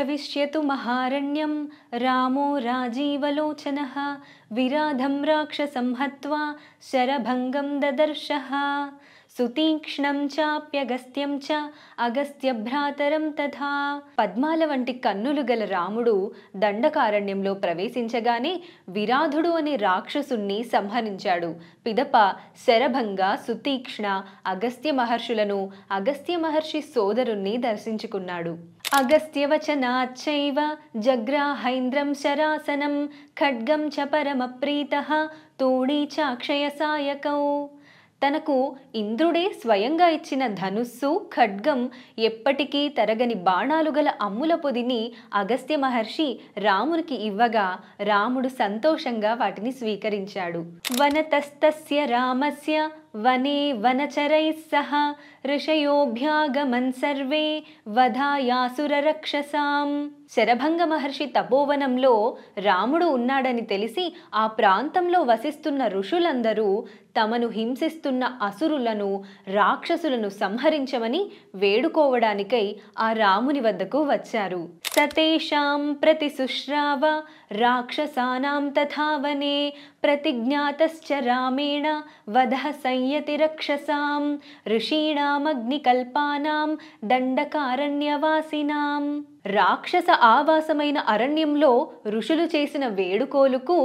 प्रविश्यतु महारण्यं रामो राजीवलोचनः विराधं राक्षसं हत्वा शरभङ्गं ददर्शः సుతీక్ష్ణం చాప్యగస్త్యం చ అగస్త్యభ్రాతరం తథా. పద్మాల వంటి కన్నులు గల రాముడు దండకారణ్యంలో ప్రవేశించగానే విరాధుడు అనే రాక్షసుణ్ణి సంహరించాడు. పిదప శరభంగ, సుతీక్ష్ణ, అగస్త్య మహర్షులను, అగస్త్య మహర్షి సోదరుణ్ణి దర్శించుకున్నాడు. అగస్త్యవచనాచ్చైవ జగ్రాహైంద్రం శరాసనం ఖడ్గం చ పరమప్రీతః తూణీ చాక్షయ సాయకౌ. తనకు ఇంద్రుడే స్వయంగా ఇచ్చిన ధనుస్సు, ఖడ్గం, ఎప్పటికీ తరగని బాణాలు గల అమ్ముల పొదిని అగస్త్య మహర్షి రామునికి ఇవ్వగా రాముడు సంతోషంగా వాటిని స్వీకరించాడు. వనతస్తస్య రామస్య వనే వనచరైః సహ ఋషయోభ్యాగమన్ సర్వే వధాయాసురరక్షసాం. శరభంగ మహర్షి తపోవనంలో రాముడు ఉన్నాడని తెలిసి ఆ ప్రాంతంలో వసిస్తున్న ఋషులందరూ తమను హింసిస్తున్న అసురులను, రాక్షసులను సంహరించమని వేడుకోవడానికై ఆ రాముని వద్దకు వచ్చారు. సతేషాం ప్రతిశుశ్రావ రాక్షసానాం తథా వనే ప్రతిజ్ఞాతశ్చ రామేణ వధః సంయతి రక్షసాం ఋషీణామగ్నికల్పానాం దండకారణ్యవాసినాం. రాక్షస ఆవాసమైన అరణ్యంలో ఋషులు చేసిన వేడుకోలుకు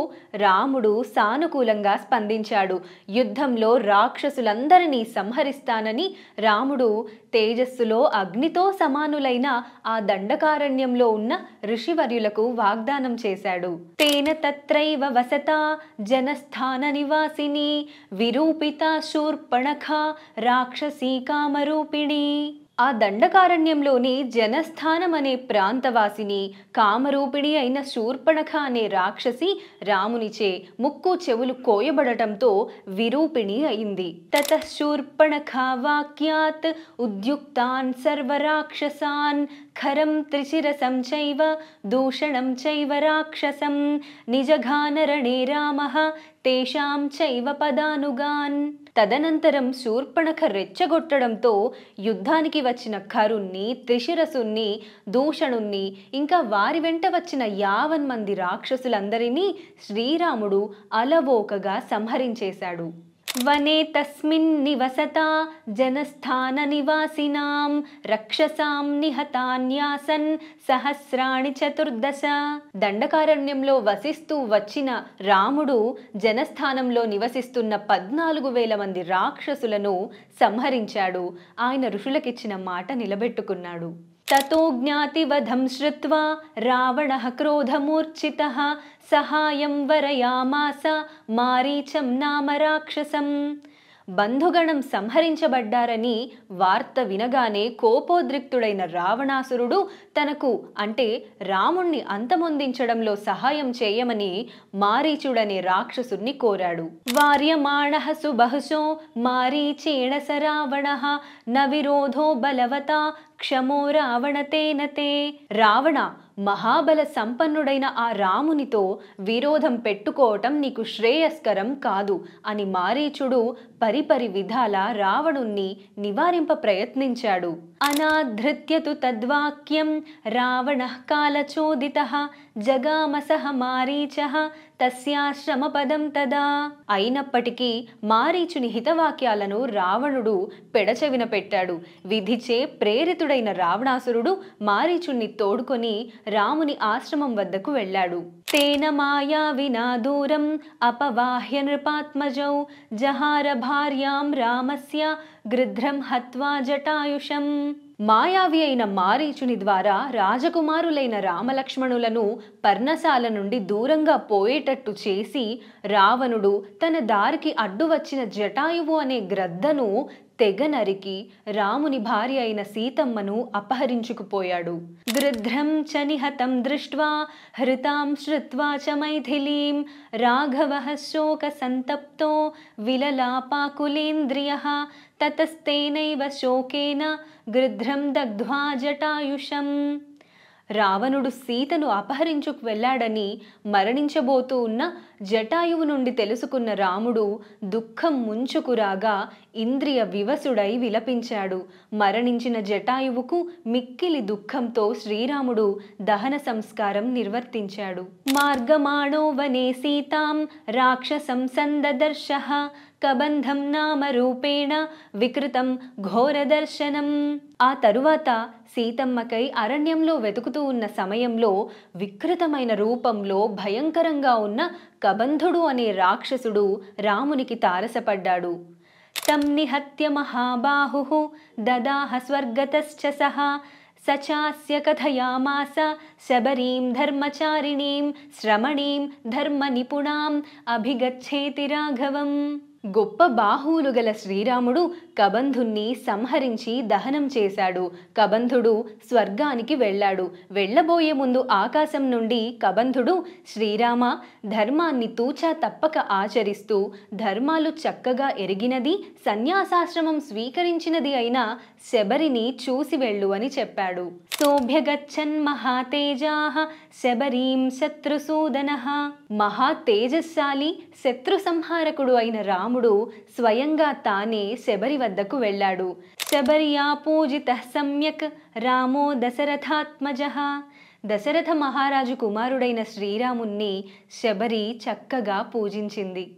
రాముడు సానుకూలంగా స్పందించాడు. యుద్ధంలో రాక్షసులందరినీ సంహరిస్తానని రాముడు తేజస్సులో అగ్నితో సమానులైన ఆ దండకారణ్యంలో ఉన్న ఋషివర్యులకు వాగ్దానం చేశాడు. తేన తత్రైవ వసతా జనస్థాన నివాసిని విరూపిత శూర్పణఖ రాక్షసీ కామరూపిణి. ఆ దండకారణ్యంలోని జనస్థానం అనే ప్రాంతవాసిని, కామరూపిణి అయిన శూర్పణఖ అనే రాక్షసి రామునిచే ముక్కు చెవులు కోయబడటంతో విరూపిణి అయింది. తతః శూర్పణఖ వాక్యాత్ ఉద్యుక్తాన్ సర్వరాక్షసాన్ ఖరం త్రిశిరసం చైవ దూషణం చైవ రాక్షసం నిజఘానరణే రామః తేషాం చైవ పదానుగాన్. తదనంతరం శూర్పణఖ రెచ్చగొట్టడంతో యుద్ధానికి వచ్చిన ఖరుణ్ణి, త్రిశిరసుణ్ణి, దూషణుణ్ణి, ఇంకా వారి వెంట వచ్చిన 50 మంది రాక్షసులందరినీ శ్రీరాముడు అలవోకగా సంహరించేశాడు. వనే తస్మిన్ నివసతా జనస్థాన నివాసినాం రక్షసాం నిహతాన్యాసన్ సహస్రాణి 14. దండకారణ్యంలో వసిస్తూ వచ్చిన రాముడు జనస్థానంలో నివసిస్తున్న 14,000 మంది రాక్షసులను సంహరించాడు. ఆయన ఋషులకిచ్చిన మాట నిలబెట్టుకున్నాడు. తతో జ్ఞాతివధం శ్రుత్వా రావణః క్రోధమూర్ఛితః సహాయం వరయామాస మారీచం నామ రాక్షసం. బంధుగణం సంహరించబడ్డారని వార్త వినగానే కోపోద్రిక్తుడైన రావణాసురుడు తనకు అంటే రాముణ్ణి అంతమొందించడంలో సహాయం చేయమని మారీచుడనే రాక్షసుణ్ణి కోరాడు. వార్యమాణః సుబహుశో మారీచేణ స రావణః న విరోధో బలవతా క్షమో రావణతేన తే. రావణ, మహాబల సంపన్నుడైన ఆ రామునితో విరోధం పెట్టుకోవటం నీకు శ్రేయస్కరం కాదు అని మారీచుడు పరిపరి విధాల రావణుణ్ణి నివారింప ప్రయత్నించాడు. అనాధృత్యతు తద్వాక్యం రావణః కాలచోదితః జగామసః మారీచః తస్యాశ్రమపదం తదా. అయినప్పటికీ మారీచుని హితవాక్యాలను రావణుడు పెడచెవిన పెట్టాడు. విధిచే ప్రేరితుడైన రావణాసురుడు మారీచుణ్ణి తోడుకొని రాముని ఆశ్రమం వద్దకు వెళ్ళాడు. తేన మాయా వినా దూరం అపవాహ్య నృపాత్మజౌ జహార భార్యాం రామస్య గృధ్రం హత్వా జటాయుషం. మాయావి అయిన మారీచుని ద్వారా రాజకుమారులైన రామలక్ష్మణులను పర్ణశాల నుండి దూరంగా పోయేటట్టు చేసి రావణుడు తన దారికి అడ్డు వచ్చిన జటాయువు అనే గ్రద్దను తెగ నరికి రాముని భార్య అయిన సీతమ్మను అపహరించుకుపోయాడు. గృధ్రం చ నిహతం దృష్ట్వా హృతాం శ్రుత్వా చ మైథిలీం రాఘవః శోక సంతప్తో విలలాపాకులేంద్రియః తతస్తేనైవ శోకేన గృధ్రం దగ్ధ్వా జటాయుషం. రావణుడు సీతను అపహరించుకు వెళ్ళాడని మరణించబోతూ ఉన్న జటాయువు నుండి తెలుసుకున్న రాముడు దుఃఖం ముంచుకురాగా ఇంద్రియ వివసుడై విలపించాడు. మరణించిన జటాయువుకు మిక్కిలి దుఃఖంతో శ్రీరాముడు దహన సంస్కారం నిర్వర్తించాడు. మార్గమాణో వనే సీతాం రాక్షసం సందదర్శః కబంధం నామ రూపేణ వికృతం ఘోరదర్శనం. ఆ తరువాత సీతమ్మకై అరణ్యంలో వెతుకుతూ ఉన్న సమయంలో వికృతమైన రూపంలో భయంకరంగా ఉన్న కబంధుడు అనే రాక్షసుడు రామునికి తారసపడ్డాడు. తం నిహత్య మహాబాహుః దదాహ స్వర్గతశ్చ సహ సచాస్య కథయామాస శబరీం ధర్మచారిణీం శ్రమణీం ధర్మ నిపుణాం అభిగచ్చేతి రాఘవం. గొప్ప బాహువులు గల శ్రీరాముడు కబంధుణ్ణి సంహరించి దహనం చేశాడు. కబంధుడు స్వర్గానికి వెళ్ళాడు. వెళ్ళబోయే ముందు ఆకాశం నుండి కబంధుడు, శ్రీరామ, ధర్మాన్ని తూచా తప్పక ఆచరిస్తూ ధర్మాలు చక్కగా ఎరిగినది, సన్యాసాశ్రమం స్వీకరించినది అయిన శబరిని చూసి వెళ్ళు అని చెప్పాడు. సోభ్యగచ్చన్ మహాతేజాః శబరీం శత్రుసూదనః. మహా తేజస్శాలి శత్రు సంహారకుడు అయిన రాముడు స్వయంగా తానే శబరి వద్దకు వెళ్ళాడు. శబర్యా పూజితః సమ్యక్ రామో దశరథాత్మజః. దశరథ మహారాజు కుమారుడైన శ్రీరాముణ్ణి శబరి చక్కగా పూజించింది.